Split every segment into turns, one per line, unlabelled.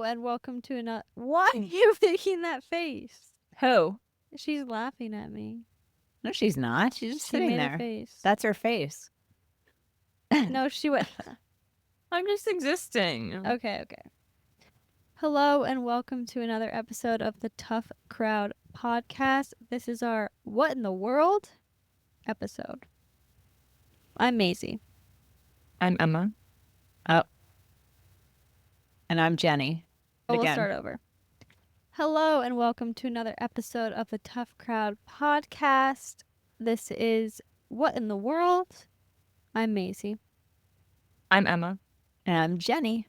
Hello and welcome to another. Why are you making that face?
Who?
She's laughing at me.
No, she's not. She's just
She
sitting
made
there.
a face.
That's her face.
No, she went.
I'm just existing.
Okay. Hello and welcome to another episode of the Tough Crowd podcast. This is our What in the World episode. I'm Maisie.
I'm Emma.
And I'm Jenny.
We'll start over. Hello and welcome to another episode of the Tough Crowd podcast. This is What in the World. I'm Maisie.
I'm Emma.
And I'm Jenny.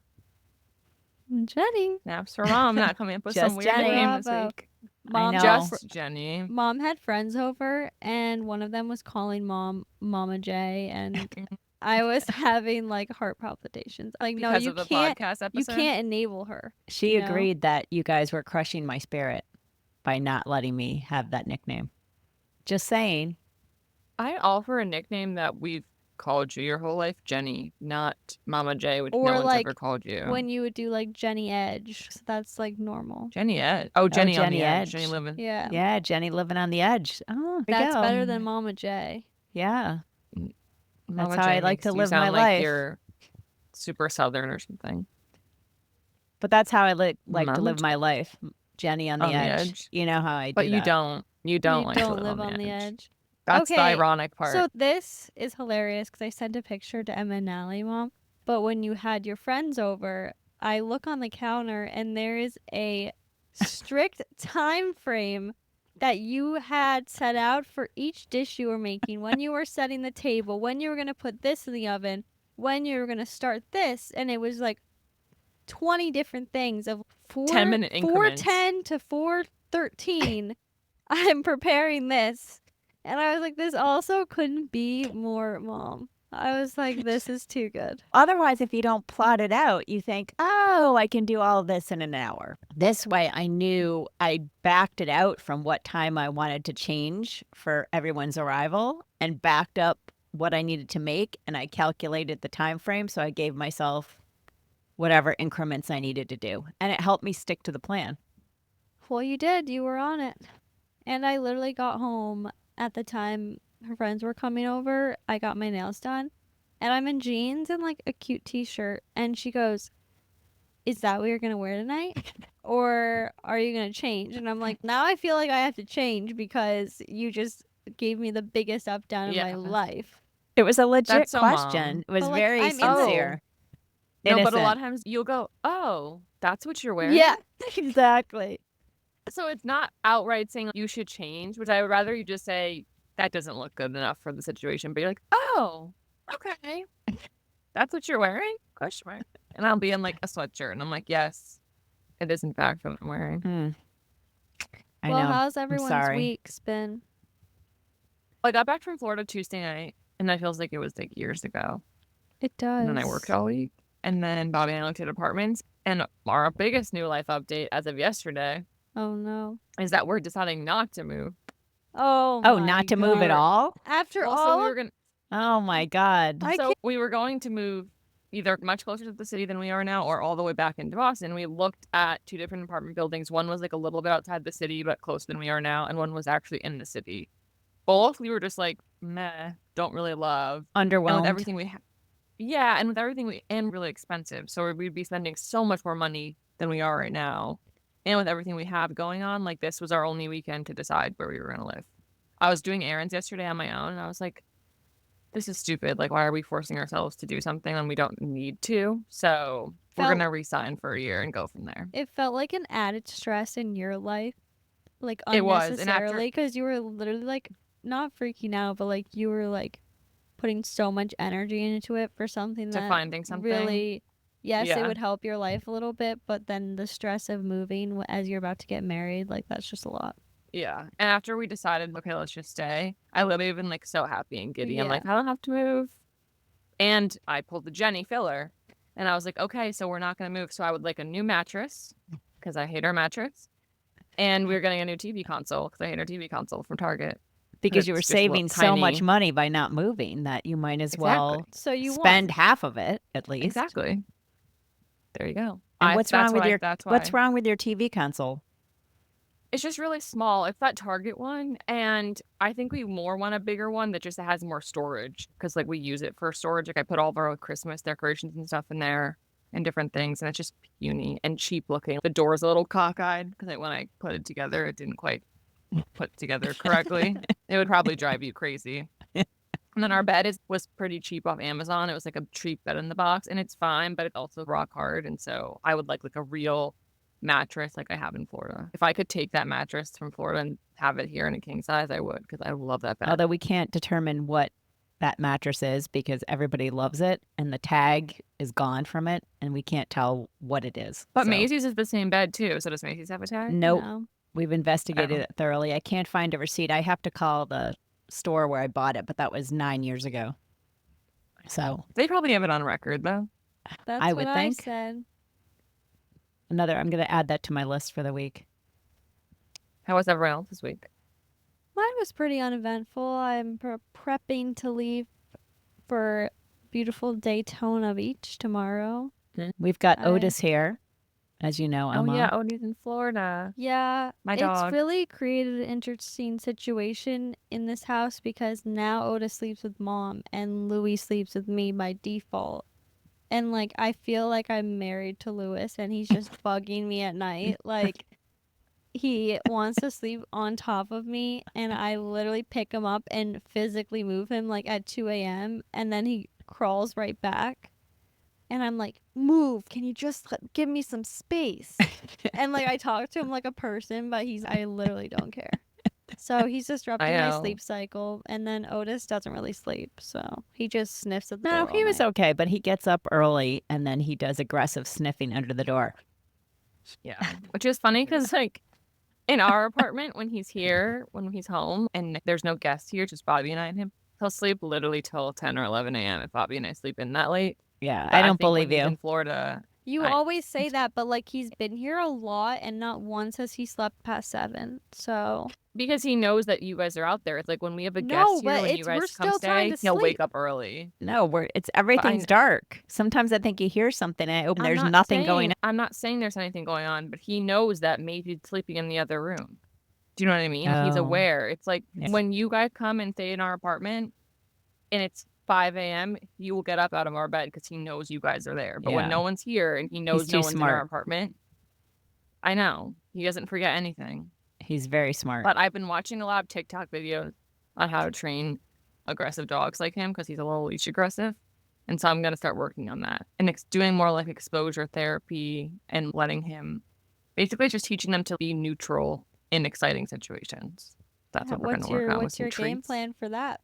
Jenny.
Naps for mom. Not coming up with
Just
some weird
Jenny.
name this
Bravo.
week.
Mom
know.
Just Jenny.
Mom had friends over, and one of them was calling mom Mama J, and I was having like heart palpitations. Like, no,
Because
you
of the
can't.
podcast
You
episode.
can't enable her.
She
You know?
agreed that you guys were crushing my spirit by not letting me have that nickname. Just saying.
I offer a nickname that we've called you your whole life, Jenny, not Mama J, which
Or
no one's
like
ever called you.
When you would do like Jenny Edge, so that's like normal.
Jenny Edge. Oh, Jenny on
Jenny
the edge.
Edge.
Jenny living.
Yeah,
Yeah, Jenny living on the edge. Oh, there we
that's
go.
better than Mama J.
Yeah.
Mama
how
J
I like
makes
to
you
live my
sound like
life.
You're super southern or something.
But that's how I like
Mama
to live
J.
my life. Jenny on the edge. You know how I do
But you
that.
don't. You don't like to
live on the edge.
That's the
Okay,
ironic part.
So this is hilarious because I sent a picture to Emma and Natalie, Mom. But when you had your friends over, I look on the counter and there is a strict time frame that you had set out for each dish you were making, when you were setting the table, when you were going to put this in the oven, when you were going to start this. And it was like 20 different things of
10-minute increments.
4:10 to 4:13. I'm preparing this. And I was like, this also couldn't be more Mom. I was like, this is too good.
Otherwise, if you don't plot it out, you think, oh, I can do all of this in an hour. This way, I knew I backed it out from what time I wanted to change for everyone's arrival and backed up what I needed to make. And I calculated the time frame. So I gave myself whatever increments I needed to do. And it helped me stick to the plan.
Well, you did. You were on it. And I literally got home at the time her friends were coming over. I got my nails done. And I'm in jeans and like a cute t-shirt. And she goes, is that what you're going to wear tonight? Or are you going to change? And I'm like, now I feel like I have to change because you just gave me the biggest up down in my life.
It was a legit
That's so
question.
Mom.
It was
But, like,
very
I'm
sincere.
No, but a
Innocent.
lot of times you'll go, oh, that's what you're wearing?
Yeah, exactly.
So it's not outright saying you should change, which I would rather you just say, that doesn't look good enough for the situation. But you're like, oh, okay. That's what you're wearing? Question mark. And I'll be in like a sweatshirt. And I'm like, yes, it is in fact what I'm wearing.
I
Well,
know.
how's everyone's
sorry.
weeks been?
I got back from Florida Tuesday night. And that feels like it was like years ago.
It does.
And then I worked all week. And then Bobby and I looked at apartments. And our biggest new life update as of yesterday
Oh, no.
is that we're deciding not to move.
Oh, my
not to move at
God.
all?
After
Also,
all
we
of
were gonna.
Oh, my God.
So we were going to move either much closer to the city than we are now or all the way back into Boston. We looked at two different apartment buildings. One was like a little bit outside the city, but closer than we are now. And one was actually in the city. Both we were just like, meh, don't really love. And
Underwhelmed.
with everything we yeah, and with everything and really expensive. So we'd be spending so much more money than we are right now. And with everything we have going on, like this was our only weekend to decide where we were going to live. I was doing errands yesterday on my own, and I was like, this is stupid. Like, why are we forcing ourselves to do something when we don't need to? So we're going to resign for a year and go from there.
It felt like an added stress in your life, like
It was, and
unnecessarily, because you were literally like not freaking out, but like you were like putting so much energy into it for something
To
that
finding something.
really, yes, it
Yeah.
would help your life a little bit, but then the stress of moving as you're about to get married, like that's just a lot.
Yeah. And after we decided, okay, let's just stay, I literally been like so happy and giddy. I'm
Yeah.
like, I don't have to move. And I pulled the Jenny filler. And I was like, okay, so we're not going to move. So I would like a new mattress because I hate our mattress. And we were getting a new TV console because I hate our TV console from Target.
because you were
It's just a little
saving so much
tiny-
money by not moving that you might as well
So you
spend
want
half of it at least.
Exactly. There you go.
And what's wrong with
That's why.
what's wrong with your TV console?
It's just really small. It's that Target one, and I think we more want a bigger one that just has more storage because like we use it for storage. Like I put all of our Christmas decorations and stuff in there and different things, and it's just puny and cheap looking. The door's a little cockeyed because when I put it together, it didn't quite put together correctly. It would probably drive you crazy. And then our bed was pretty cheap off Amazon. It was like a cheap bed in the box, and it's fine, but it's also rock hard. And so I would like a real mattress like I have in Florida. If I could take that mattress from Florida and have it here in a king size, I would, because I love that bed.
Although we can't determine what that mattress is because everybody loves it and the tag is gone from it and we can't tell what it is.
But
So,
Maisie's is the same bed too. So does Maisie's have a tag?
nope.
No.
We've investigated it thoroughly. I can't find a receipt. I have to call the store where I bought it, but that was 9 years ago. So
They probably have it on record though.
That's
I
what
would
I
think.
said.
I'm going to add that to my list for the week.
How was everyone else this week?
Mine was pretty uneventful. I'm prepping to leave for beautiful Daytona Beach tomorrow.
We've got
I-
Otis here, as you know, Emma.
Oh yeah, Odie's in Florida.
Yeah,
My dog.
It's really created an interesting situation in this house because now Otis sleeps with mom and Louis sleeps with me by default. And like I feel like I'm married to Louis and he's just bugging me at night. Like he wants to sleep on top of me and I literally pick him up and physically move him like at 2 a.m. and then he crawls right back. And I'm like, move, can you just give me some space? And like I talk to him like a person, but I literally don't care. So he's disrupting my
know.
sleep cycle. And then Otis doesn't really sleep. So he just sniffs at the
No,
door.
he
all
was
night.
okay, but he gets up early and then he does aggressive sniffing under the door.
Yeah. Which is funny because like in our apartment when he's home and there's no guests here, just Bobby and I and him, he'll sleep literally till 10 or 11 a.m. if Bobby and I sleep in that late.
Yeah,
But
I don't
think
believe
when he's
you.
in Florida.
You
I-
always say that, but like he's been here a lot and not once has he slept past 7. So
Because he knows that you guys are out there. It's like when we have a
No,
guest here,
but
when you
we're
guys come
still trying
stay,
to
he'll wake
sleep.
up early.
No, everything's dark. Sometimes I think you hear something and I open, there's nothing going on.
I'm not saying there's anything going on, but he knows that Maisie's sleeping in the other room. Do you know what I mean? He's
Oh.
aware. It's like
Yes.
when you guys come and stay in our apartment and it's 5 a.m., you will get up out of our bed because he knows you guys are there. But
Yeah.
when no one's here and he knows
too
no one's in our
smart.
apartment, I know. He doesn't forget anything.
He's very smart.
But I've been watching a lot of TikTok videos on how to train aggressive dogs like him because he's a little leash aggressive. And so I'm going to start working on that and doing more like exposure therapy and letting him basically just teaching them to be neutral in exciting situations. That's what we're going to work on with
what's
some
your game
treats.
plan for that?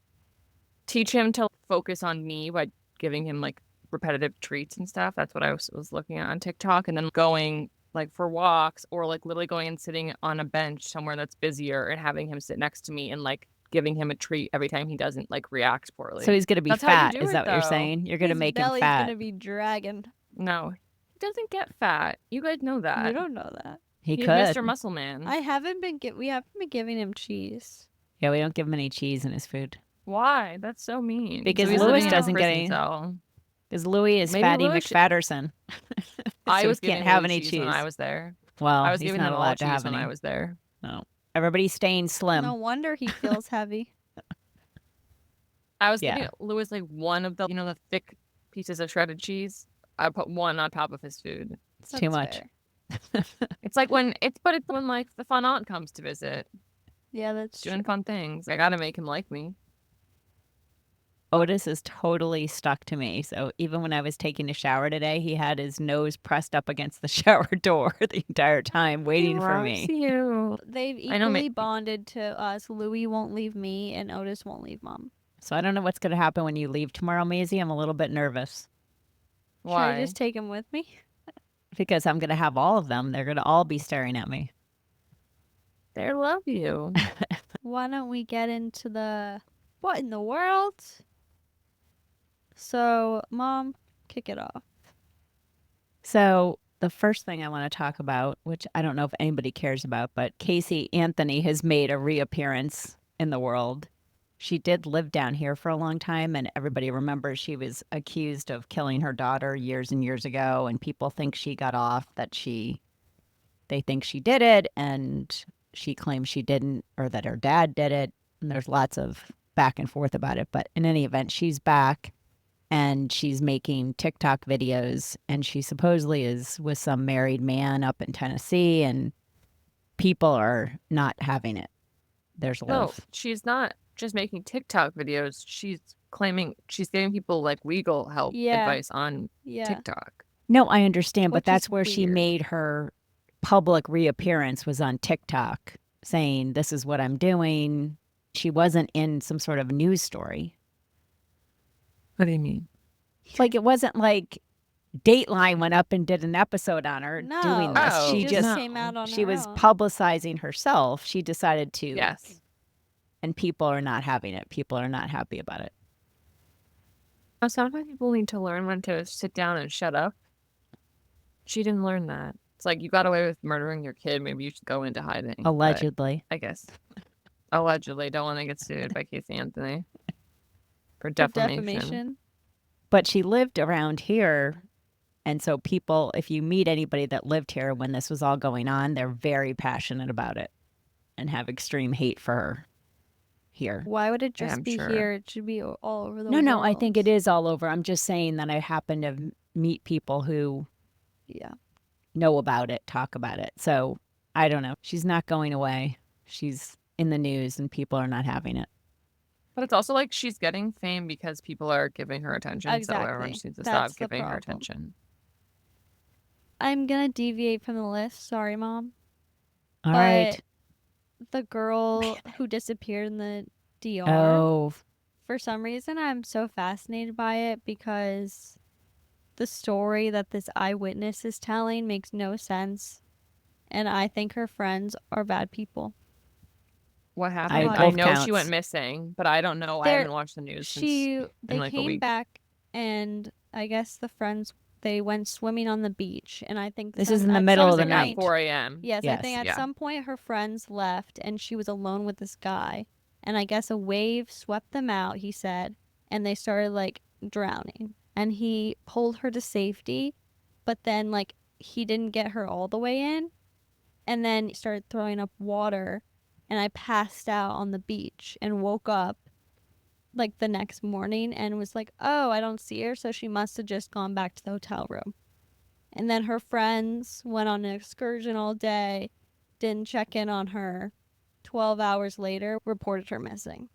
Teach him to focus on me by giving him like repetitive treats and stuff. That's what I was looking at on TikTok. And then going like for walks or like literally going and sitting on a bench somewhere that's busier and having him sit next to me and like giving him a treat every time he doesn't like react poorly.
So he's going to be
That's how you
fat.
do
Is
it,
that what you're
though.
saying? You're going to
His
make him
belly's
fat.
gonna be dragging.
No, he doesn't get fat. You guys know that.
You don't know that.
He
He's
could.
Mr. Muscle Man.
We haven't been giving him cheese.
Yeah, we don't give him any cheese in his food.
Why? That's so mean.
Because
he's
Louis
living in a
doesn't get
prison
any-
cell.
Because Louis is
Maybe
Fatty
Louis
McFatterson.
I
So
was
he can't
giving
have
Louis
any
cheese
cheese.
when I was there.
Well,
I was
he's
giving
not
him all
allowed to
cheese
have
when
any.
I was there.
No. Everybody's staying slim.
No wonder he feels heavy.
I was
Yeah.
giving Louis like one of the thick pieces of shredded cheese. I put one on top of his food.
It's too
That's
much.
fair.
It's when like the fun aunt comes to visit,
Yeah, that's
doing
true.
fun things. I gotta make him like me.
Otis is totally stuck to me. So even when I was taking a shower today, he had his nose pressed up against the shower door the entire time, waiting for me.
You.
They've
I know
equally bonded to us. Louis won't leave me, and Otis won't leave mom.
So I don't know what's going to happen when you leave tomorrow, Maisie. I'm a little bit nervous
Why?
Should I just take him with me?
because I'm going to have all of them. They're going to all be staring at me.
They love you.
Why don't we get into the what in the world? So, mom, kick it off.
So the first thing I want to talk about, which I don't know if anybody cares about, but Casey Anthony has made a reappearance in the world. She did live down here for a long time, and everybody remembers she was accused of killing her daughter years and years ago, and people think she got off, they think she did it, and she claims she didn't, or that her dad did it. And there's lots of back and forth about it. But in any event, she's back and she's making TikTok videos, and she supposedly is with some married man up in Tennessee, and people are not having it. There's a lot
No,
of
she's not just making TikTok videos. She's claiming she's giving people like legal help
Yeah.
advice on
Yeah.
TikTok.
No, I understand, but
Which
that's
is
where she
weird.
made her public reappearance, was on TikTok, saying, this is what I'm doing. She wasn't in some sort of news story.
What do you mean?
Like, it wasn't like Dateline went up and did an episode on her
No,
doing this.
Oh,
She just
came out on
she
her
was
own.
publicizing herself. She decided to,
Yes.
and people are not having it. People are not happy about it.
Sometimes people need to learn when to sit down and shut up. She didn't learn that. It's like, you got away with murdering your kid. Maybe you should go into hiding. but
Allegedly.
I guess. Allegedly. Don't want to get sued by Casey Anthony for
For
defamation.
But she lived around here. And so people, if you meet anybody that lived here when this was all going on, they're very passionate about it and have extreme hate for her here.
Why would it
Yeah,
just
I'm
be
sure.
here? It should be all over the
No,
world.
no, I think it is all over. I'm just saying that I happen to meet people who
Yeah.
know about it, talk about it. So I don't know. She's not going away. She's in the news and people are not having it.
But it's also like she's getting fame because people are giving her attention. So everyone
Exactly.
just needs to
That's
stop
the
giving her
problem.
attention.
I'm gonna deviate from the list. Sorry, Mom.
All right.
The girl who disappeared in the DR.
Oh,
For some reason, I'm so fascinated by it because the story that this eyewitness is telling makes no sense. And I think her friends are bad people.
What happened?
both
I know she
counts.
went missing, but I don't know. I
There-
haven't watched the news since
They
like a
came
week.
back, and I guess the friends, they went swimming on the beach, and I think
This is in
at
the middle
some
of the
Something at
night.
4 a.m.
Yes, I think
Yes.
at
Yeah.
some point her friends left and she was alone with this guy. And I guess a wave swept them out, he said, and they started like drowning. And he pulled her to safety, but then like he didn't get her all the way in. And then he started throwing up water, and I passed out on the beach and woke up like the next morning and was like, oh, I don't see her, so she must have just gone back to the hotel room. And then her friends went on an excursion all day, didn't check in on her. 12 hours later, reported her missing.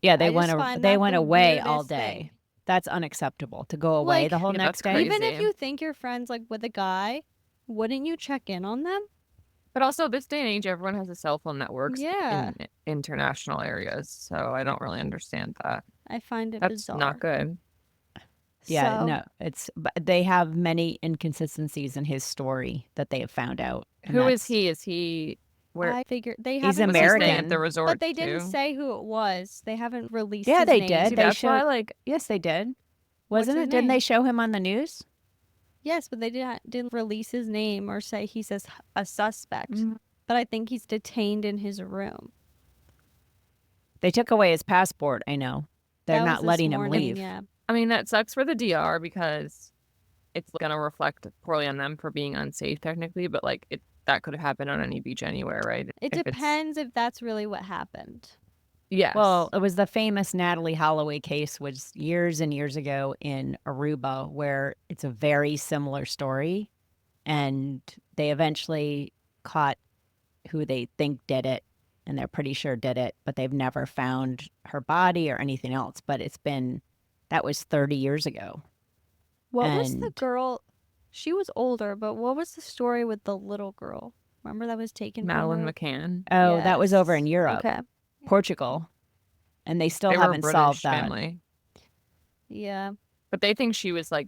Yeah,
I
they
just find
they
that
went
the
away all
weirdest
day.
thing.
That's unacceptable to go away
Like,
the whole
Yeah,
next
that's
day.
Even if
Crazy.
you think you're friends like with a guy, wouldn't you check in on them?
But also, this day and age, everyone has a cell phone network
Yeah.
in international areas. So I don't really understand that.
I find it
That's
bizarre.
not good.
Yeah,
So,
no, but they have many inconsistencies in his story that they have found out. and
Who is
that's-
he? Is he where?
I figured they
He's
haven't
was he staying
American.
at the resort
but they didn't
too?
say who it was. They haven't released
Yeah,
his
they
name.
did.
See,
They
that's why,
showed-
like,
Yes, they did.
What's
Wasn't
his
it? Didn't
name?
they show him on the news?
Yes, but they didn't release his name or say he says a suspect.
Mm.
But I think he's detained in his room.
They took away his passport. I know. They're
That was
not
this
letting him
morning,
leave.
Yeah.
I mean, that sucks for the DR because it's gonna reflect poorly on them for being unsafe technically. But like, that could have happened on any beach anywhere, right?
It
If it's-
depends if that's really what happened.
Yes.
Well, it was the famous Natalie Holloway case, was years and years ago in Aruba, where it's a very similar story. And they eventually caught who they think did it, and they're pretty sure did it, but they've never found her body or anything else. But that was 30 years ago.
What was the
And-
girl? She was older, but what was the story with the little girl? Remember that was taken
Madeline
from her?
McCann.
Oh, that was over in
Yes.
Europe,
Okay.
Portugal. And they still
They were a
haven't
British
solved that.
family,
Yeah.
but they think she was like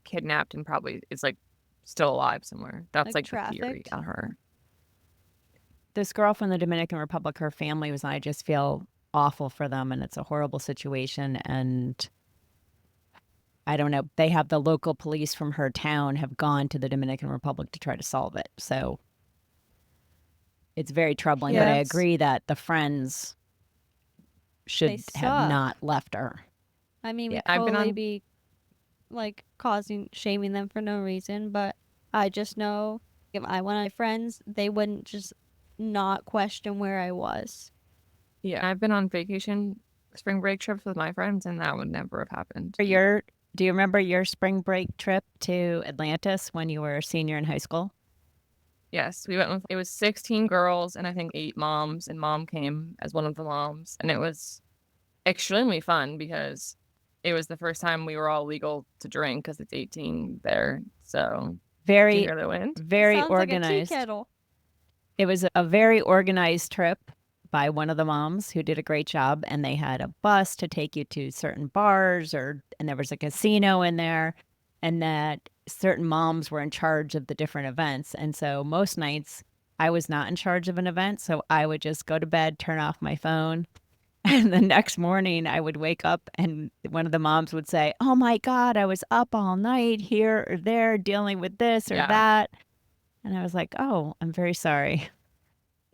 kidnapped and probably is like still alive somewhere. That's
Like
like the theory
trafficked?
on her.
This girl from the Dominican Republic, her family was, I just feel awful for them, and it's a horrible situation. And I don't know, they have the local police from her town have gone to the Dominican Republic to try to solve it. So it's very troubling. But I
Yes.
agree that the friends should have
suck.
not left her.
I mean, we
Yeah.
I've been
totally
on-
be like shaming them for no reason, but I just know if I went on my friends, they wouldn't just not question where I was.
Yeah, I've been on vacation spring break trips with my friends, and that would never have happened.
Do you remember your spring break trip to Atlantis when you were a senior in high school?
Yes, we went with, it was 16 girls and I think 8 moms, and mom came as one of the moms. And it was extremely fun because it was the first time we were all legal to drink because it's 18 there. So, do you
Very,
hear the wind?
very
Sounds like a tea
organized.
kettle.
It was a very organized trip by one of the moms who did a great job, and they had a bus to take you to certain bars, and there was a casino in there, and that certain moms were in charge of the different events. And so most nights I was not in charge of an event, so I would just go to bed, turn off my phone, and the next morning I would wake up and one of the moms would say, "Oh my God, I was up all night here or there dealing with this or
Yeah.
that." And I was like, "Oh, I'm very sorry."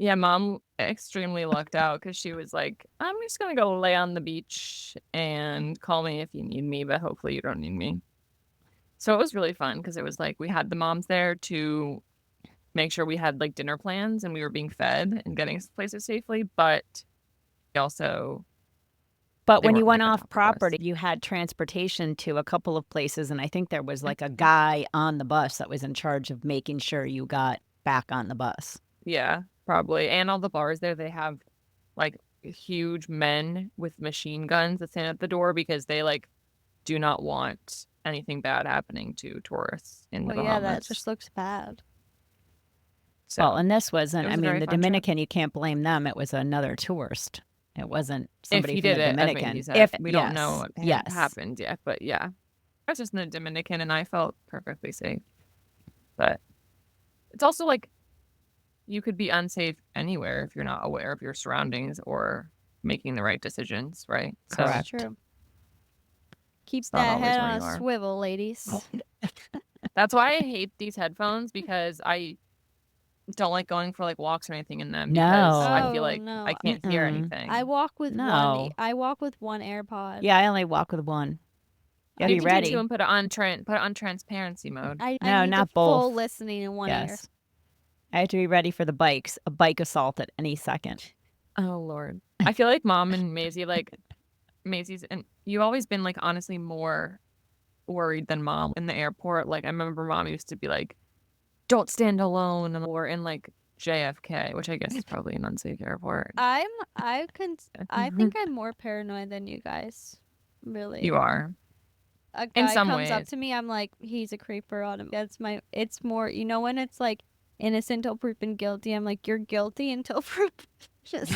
Yeah, mom extremely lucked out because she was like, I'm just going to go lay on the beach and call me if you need me, but hopefully you don't need me. So it was really fun because it was like we had the moms there to make sure we had like dinner plans and we were being fed and getting places safely, but also
But
They
when you
weren't,
went
like, on
off
top of us.
property, you had transportation to a couple of places, and I think there was like a guy on the bus that was in charge of making sure you got back on the bus.
yeah, probably. And all the bars there, they have like huge men with machine guns that stand at the door because they like do not want anything bad happening to tourists in the
Well, yeah,
Bahamas.
that just looks bad.
So
Well, and this wasn't,
it was
I
a
mean,
very
the
fun trip.
Dominican, you can't blame them. It was another tourist. It wasn't somebody
he
from
did
the
it, as
Dominican.
Maisie said,
If
we don't know what
yes.
happened yet, but yeah, I was just in the Dominican and I felt perfectly safe. But it's also like you could be unsafe anywhere if you're not aware of your surroundings or making the right decisions, right? So
Correct.
True. Keep
It's not
that
always
head
where
on
you
a
are.
swivel, ladies.
that's why I hate these headphones because I don't like going for like walks or anything in them because
No.
I feel
Oh,
like
no.
I can't hear
Mm-mm.
anything.
I walk with
No.
one AirPod.
Yeah, I only walk with one. You gotta
you
be
can do
ready.
two and put it on transparency mode.
I
No,
need
not
the full
both.
listening in one ear.
Yes. I have to be ready for the bikes, a bike assault at any second.
Oh Lord. I feel like mom and Maisie, like Maisie's, and you've always been like honestly more worried than mom in the airport. Like I remember mom used to be like, don't stand alone, or in like JFK, which I guess is probably an unsafe airport.
I think I'm more paranoid than you guys. Really.
You are.
A
In
guy
some
comes up
ways.
to me, I'm like, he's a creeper on him. It's more, when it's like innocent until proven guilty. I'm like, you're guilty until proven just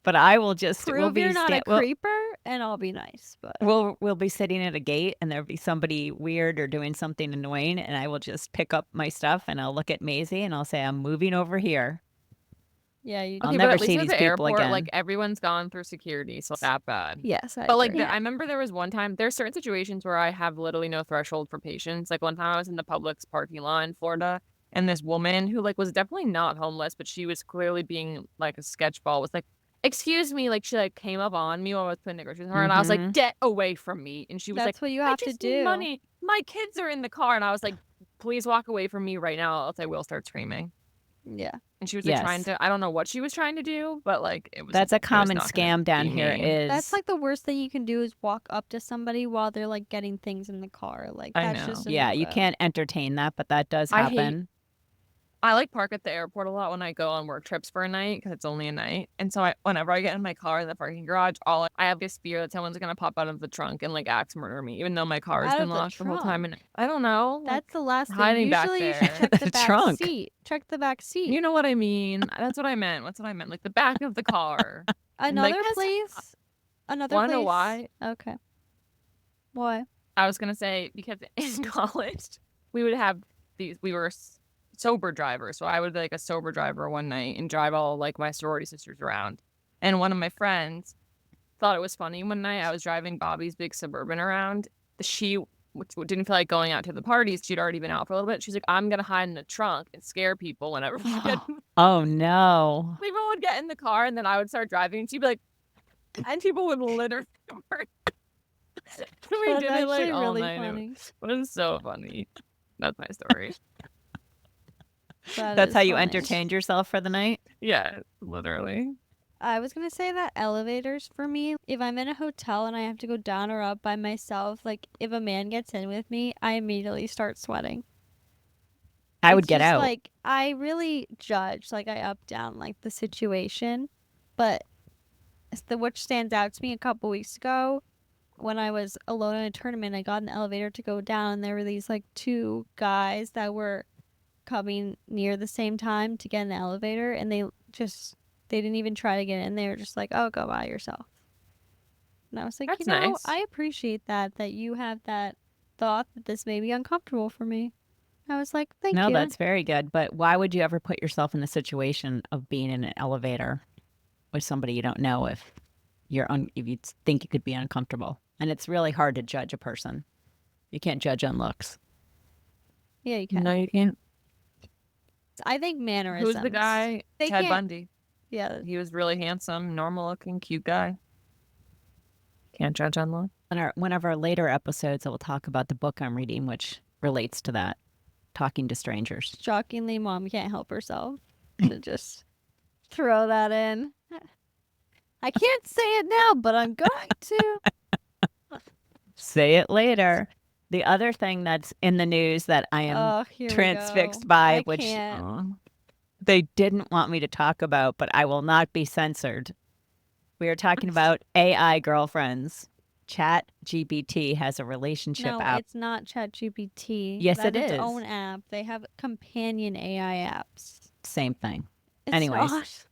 But I will just
prove you're not a creeper, and I'll be nice. But
we'll be sitting at a gate and there'll be somebody weird or doing something annoying, and I will just pick up my stuff and I'll look at Maisie and I'll say, "I'm moving over here."
yeah, you.
I'll
Okay,
never
but at least
see
with
these
the
people
airport,
again.
like everyone's gone through security, so it's that bad.
Yes, I
But like,
agree.
I remember there was one time. There's certain situations where I have literally no threshold for patience. Like one time I was in the Publix parking lot in Florida, and this woman who like was definitely not homeless, but she was clearly being like a sketchball. Was like, "Excuse me," like she like came up on me while I was putting the groceries in her, and I was like,
Mhm.
"Get away from me!" And she was
That's
like,
what you
"I
have to
just need
do.
money. My kids are in the car," and I was like, "Please walk away from me right now, else I will start screaming."
Yeah.
And she was like trying
Yes.
to, I don't know what she was trying to do, but like it was.
That's a
it was
common
not gonna
scam down
be
here.
me.
Is
That's like the worst thing you can do is walk up to somebody while they're like getting things in the car. Like
I
that's
know.
just a
yeah, you
no-go.
can't entertain that, but that does
I hate-
happen.
I like park at the airport a lot when I go on work trips for a night because it's only a night. And so whenever I get in my car in the parking garage, I have this fear that someone's gonna pop out of the trunk and like axe murder me, even though my car has
Out
been
of the
locked the whole time.
trunk?
And I don't know.
That's the last thing.
hiding back
Usually you
there.
should check the
The
back
trunk.
seat. Check the back seat.
You know what I mean? That's what I meant. That's what I meant. Like the back of the car.
Another
like,
place. Another
Wanna
place.
know why?
Okay. Why?
I was gonna say because in college we would have these. We were sober drivers, so I would be like a sober driver one night and drive all like my sorority sisters around. And one of my friends thought it was funny one night. I was driving Bobby's big Suburban around. She didn't feel like going out to the parties. She'd already been out for a little bit. She's like, I'm gonna hide in the trunk and scare people whenever we get.
Oh no.
People would get in the car, and then I would start driving, and she'd be like, and people would literally. We
That's
did it like
actually
all
really
night.
funny.
It was so funny. That's my story.
That's
is
how you
funny.
entertained yourself for the night?
Yeah, literally.
I was gonna say that elevators for me, if I'm in a hotel and I have to go down or up by myself, like if a man gets in with me, I immediately start sweating.
I would
It's
get
just,
out.
Like I really judge, like I up down like the situation, but which stands out to me a couple weeks ago when I was alone in a tournament. I got in the elevator to go down, and there were these like two guys that were coming near the same time to get in the elevator, and they didn't even try to get in. They were just like, "Oh, go by yourself." And I was like,
That's
you know,
nice.
I appreciate that you have that thought that this may be uncomfortable for me. I was like, thank
No,
you.
that's very good. But why would you ever put yourself in the situation of being in an elevator with somebody you don't know if if you think you could be uncomfortable? And it's really hard to judge a person. You can't judge on looks.
Yeah, you can.
No, you can't.
I think mannerisms.
Who's the guy?
They
Ted
can't-
Bundy.
Yeah.
He was really handsome, normal looking, cute guy. Can't judge on look.
On one of our later episodes, I will talk about the book I'm reading, which relates to that, talking to strangers.
Shockingly, Mom can't help herself to just throw that in. I can't say it now, but I'm going to.
Say it later. The other thing that's in the news that I am
Oh, here we
transfixed
go.
by,
I
which
can't.
they didn't want me to talk about, but I will not be censored. We are talking about AI girlfriends. Chat GPT has a relationship
No,
app.
it's not ChatGPT.
Yes,
That's
it
its
is.
own app. They have companion AI apps.
Same thing.
It's
Anyways.
not.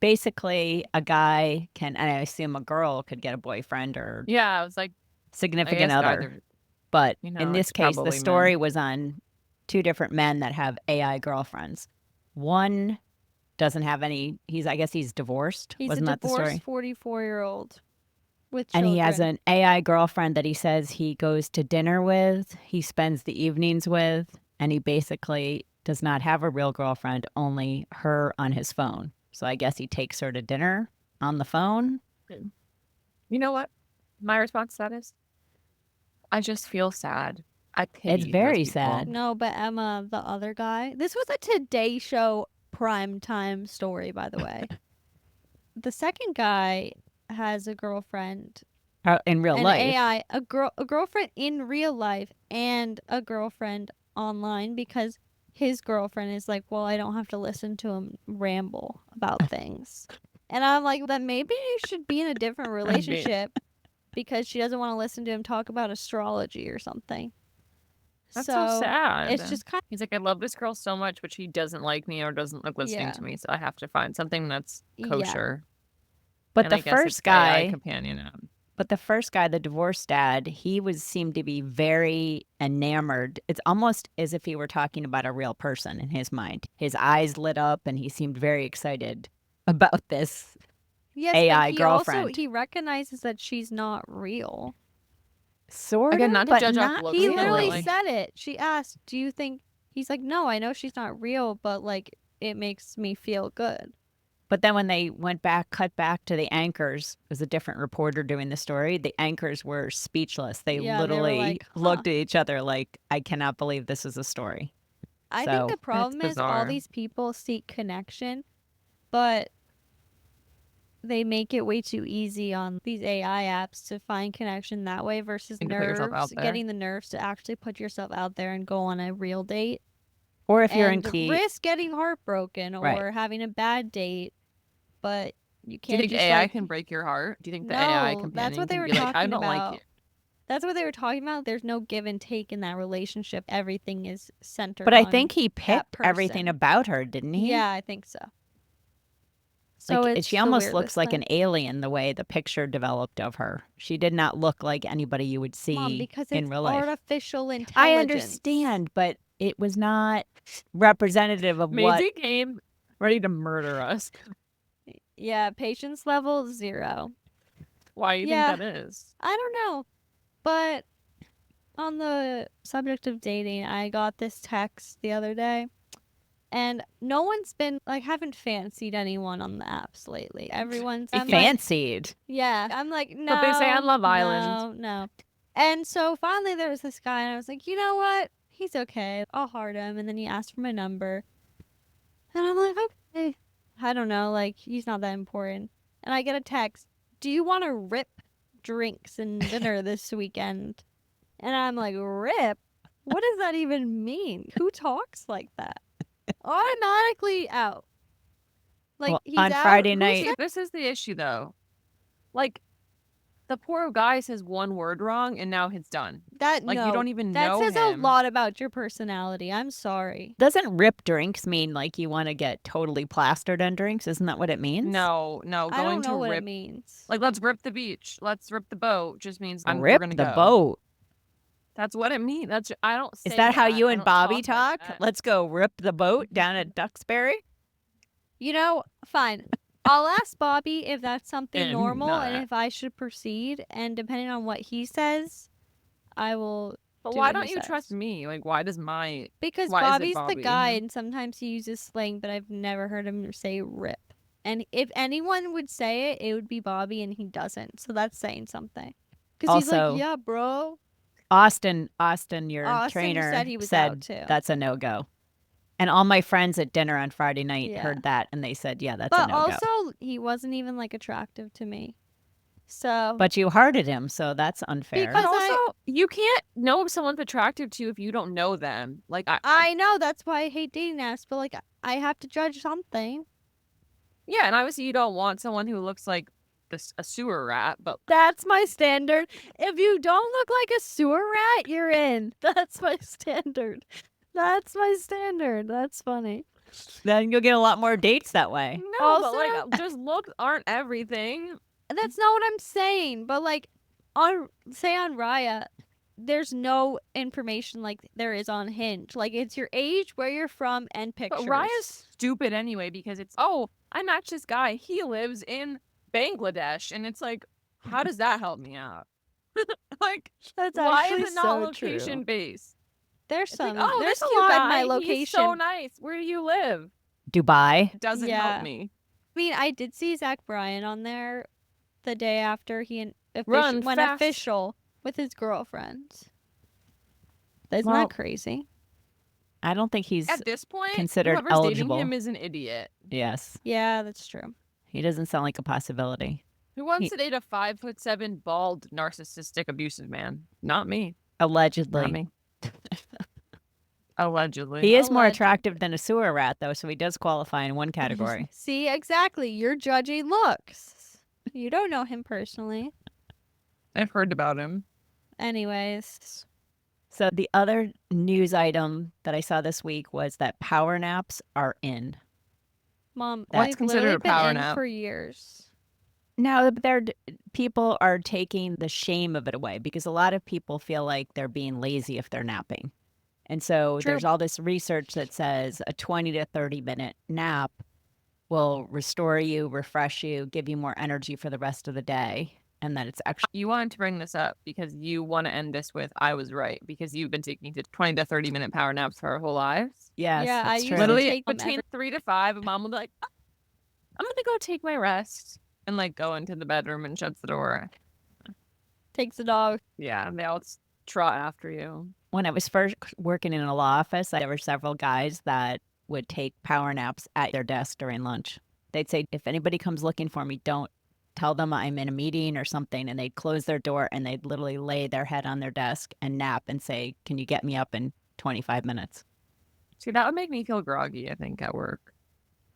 Basically, a guy can, and I assume a girl could get a boyfriend or
Yeah, I was like,
significant
I guess
other. But
you know,
in this
it's
case, the
probably
story
men.
was on two different men that have AI girlfriends. One doesn't have any. I guess he's divorced.
He's
Wasn't
a
that the story?
divorced 44-year-old with
And
children.
he has an AI girlfriend that he says he goes to dinner with, he spends the evenings with, and he basically does not have a real girlfriend, only her on his phone. So I guess he takes her to dinner on the phone.
You know what? My response to that is, I just feel sad. I pity
It's
those
very
people.
sad.
No, but Emma, the other guy. This was a Today Show primetime story, by the way. The second guy has a girlfriend,
In real
an
life.
AI, a girlfriend in real life, and a girlfriend online, because his girlfriend is like, well, I don't have to listen to him ramble about things. And I'm like, then maybe you should be in a different relationship because she doesn't want to listen to him talk about astrology or something.
That's so sad.
It's just kind
He's like, I love this girl so much, but she doesn't like me or doesn't like listening
Yeah.
to me, so I have to find something that's
Yeah.
kosher.
But
And
the
I guess it's
first
AI
guy,
companion app.
but the first guy, the divorced dad, he seemed to be very enamored. It's almost as if he were talking about a real person in his mind. His eyes lit up and he seemed very excited about this.
Yes,
AI
but he
girlfriend.
also he recognizes that she's not real.
Sort
Again,
of,
not to
but
judge off
not
looks,
He
but
literally
like-
said it. She asked, "Do you think?" He's like, "No, I know she's not real, but like it makes me feel good."
But then when they cut back to the anchors, it was a different reporter doing the story. The anchors were speechless. They
Yeah, they were
literally
like, huh.
looked at each other like, I cannot believe this is a story.
I
So,
think the problem is all
bizarre.
these people seek connection, but they make it way too easy on these AI apps to find connection that way versus
And to put yourself out
nerves,
there.
getting the nerves to actually put yourself out there and go on a real date.
Or if you're in
and risk getting heartbroken or
Right.
having a bad date, but you
Do
can't
you think
just
AI
like,
can break your heart? Do you think the AI
No,
companion
that's what they
can
were
be like, I
talking
don't
about.
like you?
That's what they were talking about. There's no give and take in that relationship. Everything is centered
But I
on
think he
that
picked everything
person.
about her, didn't he?
Yeah, I think so. So
Like,
it's
she
the
almost looks
weirdest
like
thing.
an alien the way the picture developed of her. She did not look like anybody you would see
Mom, because
in
it's
real life.
artificial intelligence.
I understand, but it was not representative of what.
Maisie came ready to murder us.
Yeah, patience level 0.
Why do you
Yeah.
think that is?
I don't know, but On the subject of dating, I got this text the other day, and no one's been like haven't fancied anyone on the apps lately. Everyone's I'm like,
Fancied.
yeah. I'm like, no.
But they say on Love Island.
No. And so finally there was this guy, and I was like, you know what? He's okay. I'll heart him. And then he asked for my number. And I'm like, okay. I don't know. Like, he's not that important. And I get a text, do you want to rip drinks and dinner this weekend? And I'm like, rip? What does that even mean? Who talks like that? Automatically out. Like,
Well,
he's
on
out.
Friday
Who
night-
said-
This is the issue, though. Like, the poor guy says one word wrong, and now it's done.
That
Like,
no,
you don't even
that
know
says
him.
a lot about your personality. I'm sorry.
Doesn't rip drinks mean like you want to get totally plastered on drinks? Isn't that what it means?
No,
I
going
don't know
to
what
rip.
it means.
Like, let's rip the beach. Let's rip the boat. Just means we're
Rip
gonna
the
go.
boat.
That's what it means. I don't. Say
Is that how you
I
and
don't
Bobby
like
talk?
that.
Let's go rip the boat down at Duxbury.
You know, fine. I'll ask Bobby if that's something
And
normal
not.
and if I should proceed. And depending on what he says, I will.
But
do
why
what
don't
he
you trust
says.
me? Like, why does my
Because
Why is it
Bobby's the
Bobby?
guy, and sometimes he uses slang, but I've never heard him say rip. And if anyone would say it, it would be Bobby, and he doesn't. So that's saying something. Because he's
Also-
like, yeah, bro.
Austin, your
Austin
trainer,
said he was out, too.
that's a no-go. And all my friends at dinner on Friday night
Yeah.
heard that, and they said, yeah, that's a
But
no-go.
also, he wasn't even like attractive to me. So.
But you hearted him, so that's unfair.
Because
But
I-
also, you can't know if someone's attractive to you if you don't know them. Like,
I know, that's why I hate dating apps, but like, I have to judge something.
yeah, and obviously you don't want someone who looks like a sewer rat, but
That's my standard. If you don't look like a sewer rat, you're in. That's my standard. That's my standard. That's funny.
Then you'll get a lot more dates that way.
no, but
Also-
like, just looks aren't everything.
That's not what I'm saying, but like, on Raya, there's no information like there is on Hinge. Like, it's your age, where you're from, and pictures.
But Raya's stupid anyway because it's, oh, I matched this guy. He lives in Bangladesh. And it's like, how does that help me out? Like,
That's
why
actually
is it not
so
location
true.
based?
There's
It's
some.
like, oh,
there's
this
cute
guy,
by my location.
He's so nice. Where do you live?
Dubai.
It doesn't
Yeah.
help me.
I mean, I did see Zach Bryan on there the day after he
Run
went
fast.
official with his girlfriend. Isn't
Well,
that crazy?
I don't think he's,
At this point,
considered
whoever's
eligible.
dating him is an idiot.
yes.
Yeah, that's true.
He doesn't sound like a possibility.
Who wants
He-
to date a 5'7", bald, narcissistic, abusive man? Not me.
Allegedly.
Not me. Allegedly.
He is more
Allegedly.
attractive than a sewer rat, though, so he does qualify in one category.
See, exactly. You're judging looks. You don't know him personally.
I've heard about him.
Anyways,
So the other news item that I saw this week was that power naps are in.
Mom,
What's
they've
considered
literally
a
been
power
in
nap?
for years.
Now, people are taking the shame of it away because a lot of people feel like they're being lazy if they're napping. And so
True.
there's all this research that says a 20 to 30-minute nap will restore you, refresh you, give you more energy for the rest of the day. And that it's actually,
You wanted to bring this up because you want to end this with, I was right, because you've been taking 20 to 30-minute power naps for our whole lives.
yes,
Yeah, I
that's
used
true.
to
Literally,
take them
between 3 to 5, Mom will be like, "Oh, I'm going to go take my rest," and like go into the bedroom and shuts the door.
Takes a dog.
Yeah, and they all trot after you.
When I was first working in a law office, there were several guys that would take power naps at their desk during lunch. They'd say, if anybody comes looking for me, don't tell them I'm in a meeting or something. And they'd close their door and they'd literally lay their head on their desk and nap and say, can you get me up in 25 minutes?
See, that would make me feel groggy, I think, at work.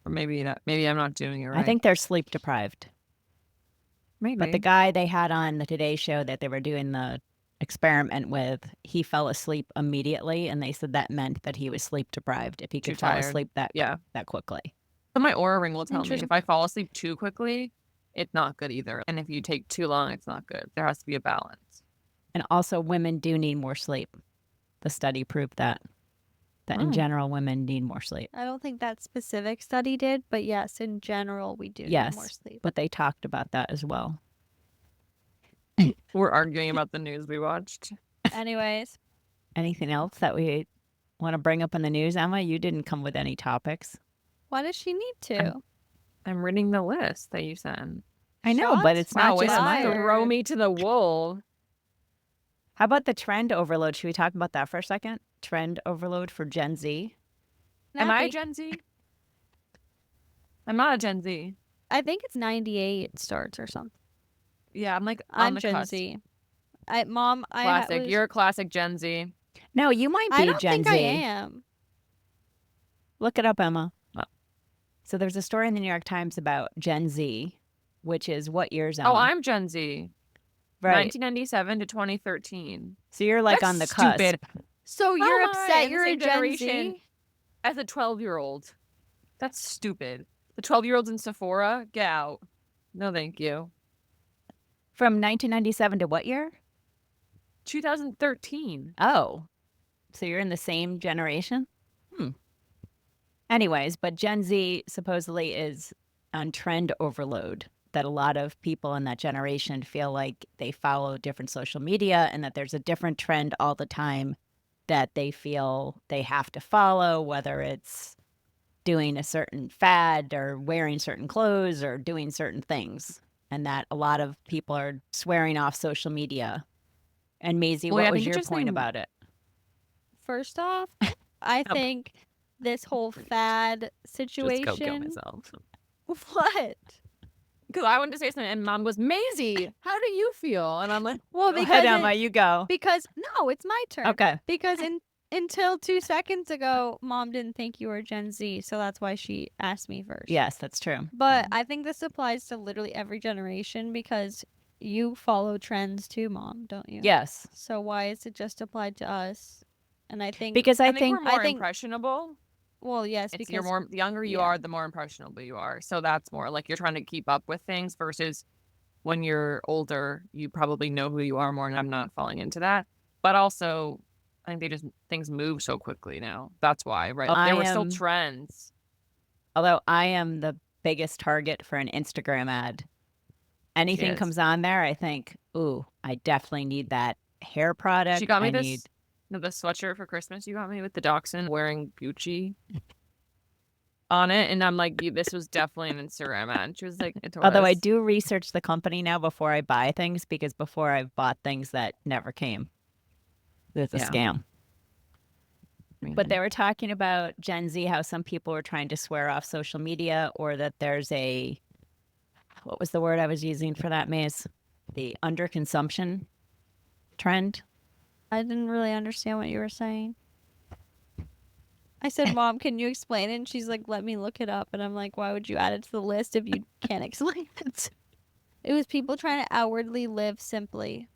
Or maybe not. Maybe I'm not doing it right.
I think they're sleep deprived.
maybe.
But the guy they had on the Today Show that they were doing the experiment with, he fell asleep immediately. And they said that meant that he was sleep deprived if he
Too
could fall
tired.
asleep that
Yeah.
quickly.
So my Aura Ring will tell me
Interesting.
if I fall asleep too quickly, it's not good either. And if you take too long, it's not good. There has to be a balance.
And also, women do need more sleep. The study proved that in
Oh.
general, women need more sleep.
I don't think that specific study did, but yes, in general, we do need
Yes.
more sleep.
But they talked about that as well.
We're arguing about the news we watched.
Anyways,
Anything else that we want to bring up in the news, Emma? You didn't come with any topics.
why does she need to?
I'm reading the list that you sent.
I know, but
Shots
it's not
Wow,
just
way to
mine.
fired.
throw me to the wolves.
How about the trend overload? Should we talk about that for a second? Trend overload for Gen Z.
Am I a
Nappy.
Gen Z? I'm not a Gen Z.
I think it's 98 it starts or something.
Yeah, I'm like on
I'm
the
Gen
cusp.
Z.
Classic. You're a classic Gen Z.
No, you might be
I don't
Gen
think
Z.
I am.
Look it up, Emma.
Oh.
So there's a story in the New York Times about Gen Z, which is what years, Emma?
Oh, I'm Gen Z.
right.
1997 to 2013.
So you're like
That's
on the cusp.
stupid.
So
How
you're
am I
upset
in the
you're a
same
Gen
generation
Z?
as a 12-year-old. That's stupid. The 12-year-olds in Sephora, get out. No, thank you.
From 1997 to what year?
2013.
Oh, so you're in the same generation? Anyways, but Gen Z supposedly is on trend overload, that a lot of people in that generation feel like they follow different social media and that there's a different trend all the time that they feel they have to follow, whether it's doing a certain fad or wearing certain clothes or doing certain things. And that a lot of people are swearing off social media. And Maisie,
Well, yeah,
what
I
was
think it's
your
just
point
they-
about it?
First off, I
Oh.
think this whole fad
Just go kill
situation.
myself.
What?
Because I wanted to say something, and Mom goes, Maisie, how do you feel? And I'm like,
Well,
Go
because
ahead, Emma, you go.
because no, it's my turn.
Okay.
Because until 2 seconds ago, Mom didn't think you were Gen Z, so that's why she asked me first.
Yes, that's true.
But I think this applies to literally every generation because you follow trends too, Mom, don't you?
Yes.
So why is it just applied to us? And I think
Because I
I think
think
we're more
I think-
impressionable.
well, yes,
It's
because
you're more the younger you
yeah.
are, the more impressionable you are. So that's more like you're trying to keep up with things versus when you're older, you probably know who you are more, and I'm not falling into that. But also, I think things move so quickly now. That's why, right?
I
There were still
am-
trends.
although I am the biggest target for an Instagram ad. Anything
Yes.
comes on there, I think, ooh, I definitely need that hair product.
She got me
I
this
need
the sweatshirt for Christmas. You got me with the dachshund wearing Gucci on it, and I'm like, this was definitely an Instagram ad. She was like, it
although I
was.
do research the company now before I buy things, because before I've bought things that never came. It's a
Yeah.
scam. But they were talking about Gen Z, how some people were trying to swear off social media, or that there's a, what was the word I was using for that, Maze? The underconsumption trend.
I didn't really understand what you were saying. I said, Mom, can you explain it? And she's like, let me look it up. And I'm like, why would you add it to the list if you can't explain it? It was people trying to outwardly live simply.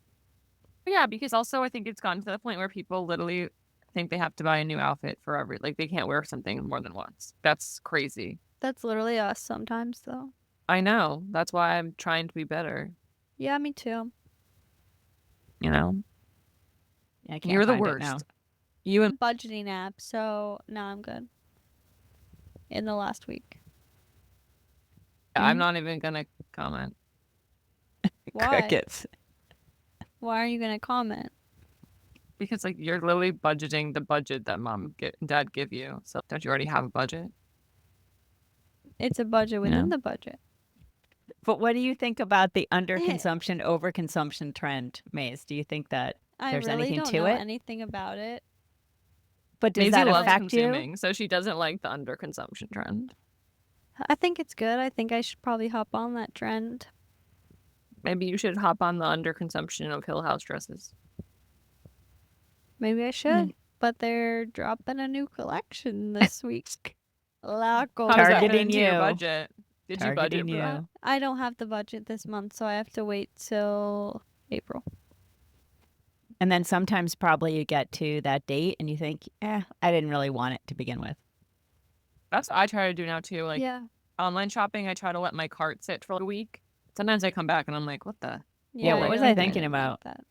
Yeah, because also I think it's gotten to the point where people literally think they have to buy a new outfit for like they can't wear something more than once. That's crazy.
That's literally us sometimes, though.
I know. That's why I'm trying to be better.
Yeah, me too.
You know,
I can't
you're the
find it now.
worst. You and
Budgeting app, so now I'm good. In the last week.
I'm not even gonna comment
Why?
Crickets.
Why are you going to comment?
because like you're literally budgeting the budget that dad give you. So don't you already have a budget?
It's a budget within
Yeah.
the budget.
But what do you think about the underconsumption, overconsumption trend, Maze? Do you think that
I
there's
really
anything
don't
to
know
it?
anything about it.
But does
Maisie
that
loves
affect you?
consuming, so she doesn't like the underconsumption trend.
I think it's good. I think I should probably hop on that trend.
Maybe you should hop on the underconsumption of Hill House dresses.
Maybe I should. But they're dropping a new collection this week. Laco.
How does that fit
Targeting
into your
you.
budget? Did you budget
Targeting
for
you.
that?
I don't have the budget this month, so I have to wait till April.
And then sometimes probably you get to that date and you think, I didn't really want it to begin with.
That's what I try to do now too. Like
yeah.
online shopping, I try to let my cart sit for a week. Sometimes I come back and I'm like, what the?
Yeah, what was I thinking
didn't want
about?
that.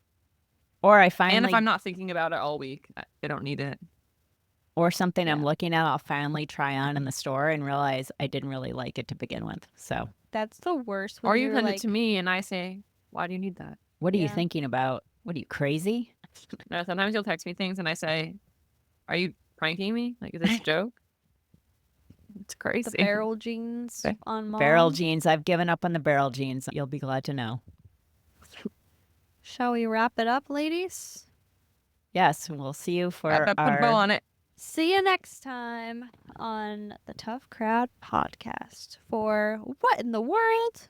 Or I finally,
And if I'm not thinking about it all week, I don't need it.
or something I'm
Yeah.
looking at, I'll finally try on in the store and realize I didn't really like it to begin with. So
That's the worst.
Or
when
you
you're
send
like,
it to me and I say, why do you need that?
what are you
Yeah.
thinking about? What are you, crazy?
No, sometimes you'll text me things and I say, "Are you pranking me? Like, is this a joke?" It's
The
crazy.
barrel jeans
Okay.
on mom.
Barrel jeans. I've given up on the barrel jeans. You'll be glad to know.
Shall we wrap it up, ladies?
Yes, we'll see you for
Put a bow
our
on it.
See you next time on the Tough Crowd podcast for What in the World?